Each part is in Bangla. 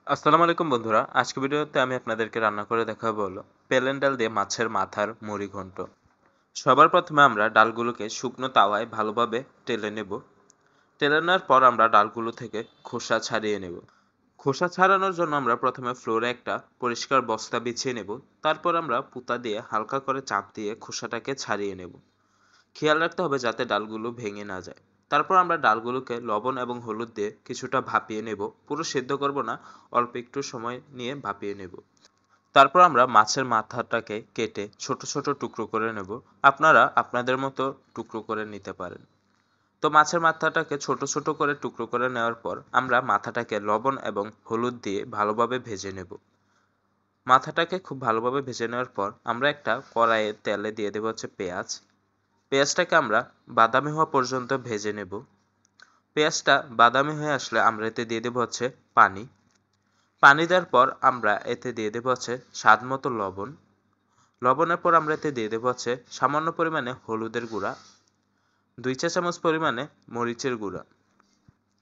আসসালামু আলাইকুম বন্ধুরা, আজকে ভিডিওতে আমি আপনাদেরকে রান্না করে দেখাবো হলো পেলেন ডাল দিয়ে মাছের মাথার মুড়ি ঘন্ট। সবার প্রথমে আমরা ডালগুলোকে শুকনো তাওয়ায় ভালোভাবে টেলে নেব। টেলে নেওয়ার পর আমরা ডালগুলো থেকে খোসা ছাড়িয়ে নেব। খোসা ছাড়ানোর জন্য আমরা প্রথমে ফ্লোরে একটা পরিষ্কার বস্তা বিছিয়ে নেব। তারপর আমরা পুতা দিয়ে হালকা করে চাপ দিয়ে খোসাটাকে ছাড়িয়ে নেব। খেয়াল রাখতে হবে যাতে ডালগুলো ভেঙে না যায়। তারপর আমরা ডালগুলোকে লবণ এবং হলুদ দিয়ে কিছুটা ভাপিয়ে নেব। পুরো সেদ্ধ করব না, অল্প একটু সময় নিয়ে ভাপিয়ে নেব। তারপর আমরা মাছের মাথাটাকে কেটে ছোট ছোট টুকরো করে নেব। আপনারা আপনাদের মতো টুকরো করে নিতে পারেন। তো মাছের মাথাটাকে ছোট ছোট করে টুকরো করে নেওয়ার পর আমরা মাথাটাকে লবণ এবং হলুদ দিয়ে ভালোভাবে ভেজে নেব। মাথাটাকে খুব ভালোভাবে ভেজে নেওয়ার পর আমরা একটা কড়াইয়ে তেলে দিয়ে দেবো হচ্ছে পেঁয়াজ। পেঁয়াজটাকে আমরা বাদামি হওয়া পর্যন্ত ভেজে নেব। পেঁয়াজটা বাদামি হয়ে আসলে আমরা এতে দিয়ে দেবো হচ্ছে পানি। পানি দেওয়ার পর আমরা এতে দিয়ে দেবো হচ্ছে স্বাদ মতো লবণ। লবণের পর আমরা এতে দিয়ে দেবো হচ্ছে সামান্য পরিমাণে হলুদের গুঁড়া, 2 চা চামচ পরিমাণে মরিচের গুঁড়া।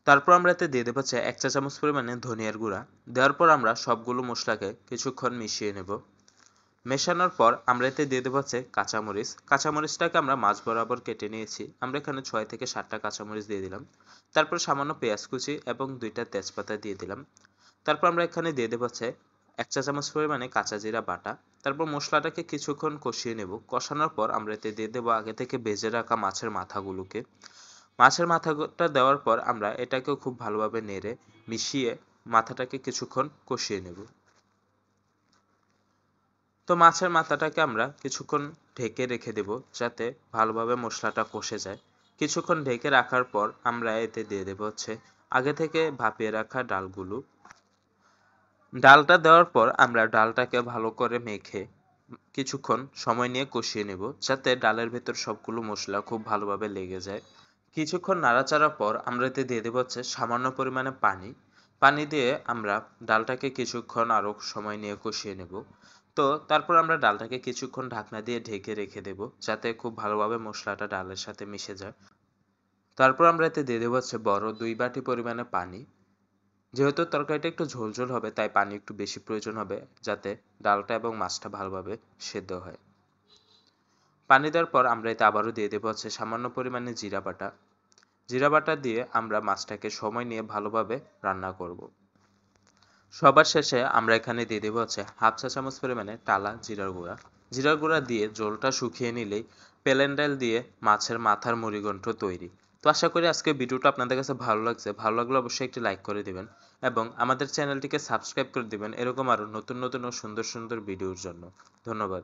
তারপর আমরা এতে দিয়ে দেবো হচ্ছে 1 চা চামচ পরিমাণে ধনিয়ার গুঁড়া। দেওয়ার পর আমরা সবগুলো মশলাকে কিছুক্ষণ মিশিয়ে নেব। মেশানোর পর আমরা এতে দিয়ে দেবো হচ্ছে কাঁচামরিচ। কাঁচামরিচটাকে আমরা মাঝ বরাবর কেটে নিয়েছি। আমরা এখানে 6 থেকে 7টা কাঁচামরিচ দিয়ে দিলাম। তারপর সামান্য পেঁয়াজ কুচি এবং 2টা তেজপাতা দিয়ে দিলাম। তারপর আমরা এখানে দিয়ে দেবো হচ্ছে 1 চা চামচ পরিমাণে কাঁচা জিরা বাটা। তারপর মশলাটাকে কিছুক্ষণ কষিয়ে নেব। কষানোর পর আমরা এতে দিয়ে দেবো আগে থেকে ভেজে রাখা মাছের মাথাগুলোকে। মাছের মাথাটা দেওয়ার পর আমরা এটাকেও খুব ভালোভাবে নেড়ে মিশিয়ে মাথাটাকে কিছুক্ষণ কষিয়ে নেব। তো মাছের মাথাটাকে আমরা কিছুক্ষণ ঢেকে রেখে দেব যাতে ভালোভাবে মশলাটা কষে যায়। কিছুক্ষণ ঢেকে রাখার পর আমরা এতে দিয়ে দেব হচ্ছে আগে থেকে ভাপিয়ে রাখা ডালগুলো। ডালটা দেওয়ার পর আমরা ডালটাকে ভালো করে মেখে কিছুক্ষণ সময় নিয়ে কষিয়ে নেব যাতে ডালের ভেতর সবগুলো মশলা খুব ভালোভাবে লেগে যায়। কিছুক্ষণ নাড়াচাড়ার পর আমরা এতে দিয়ে দেবো হচ্ছে সামান্য পরিমাণে পানি। পানি দিয়ে আমরা ডালটাকে কিছুক্ষণ আরও সময় নিয়ে কষিয়ে নেব। তো তারপর আমরা ডালটাকে কিছুক্ষণ ঢাকনা দিয়ে ঢেকে রেখে দেব যাতে খুব ভালোভাবে মশলাটা ডালের সাথে মিশে যায়। তারপর আমরা এতে দিয়ে দেবো হচ্ছে বড় 2 বাটি পরিমাণে পানি। যেহেতু তরকারিটা একটু ঝোল ঝোল হবে তাই পানি একটু বেশি প্রয়োজন হবে যাতে ডালটা এবং মাছটা ভালোভাবে সেদ্ধ হয়। পানি দেওয়ার পর আমরা এতে আবারও দিয়ে দেবো হচ্ছে সামান্য পরিমাণে জিরা বাটা। জিরা বাটা দিয়ে আমরা মাছটাকে সময় নিয়ে ভালোভাবে রান্না করব। সবার শেষে আমরা এখানে দিয়ে দেবো হচ্ছে 1/2 চা চামচ পরিমাণে টালা জিরার গুঁড়া। জিরার গুঁড়া দিয়ে ঝোলটা শুকিয়ে নিলেই পেলেন ডাল দিয়ে মাছের মাথার মুড়িঘণ্ট তৈরি। তো আশা করি আজকে ভিডিওটা আপনাদের কাছে ভালো লাগছে। ভালো লাগলে অবশ্যই একটি লাইক করে দিবেন এবং আমাদের চ্যানেলটিকে সাবস্ক্রাইব করে দিবেন এরকম আরও নতুন নতুন ও সুন্দর সুন্দর ভিডিওর জন্য। ধন্যবাদ।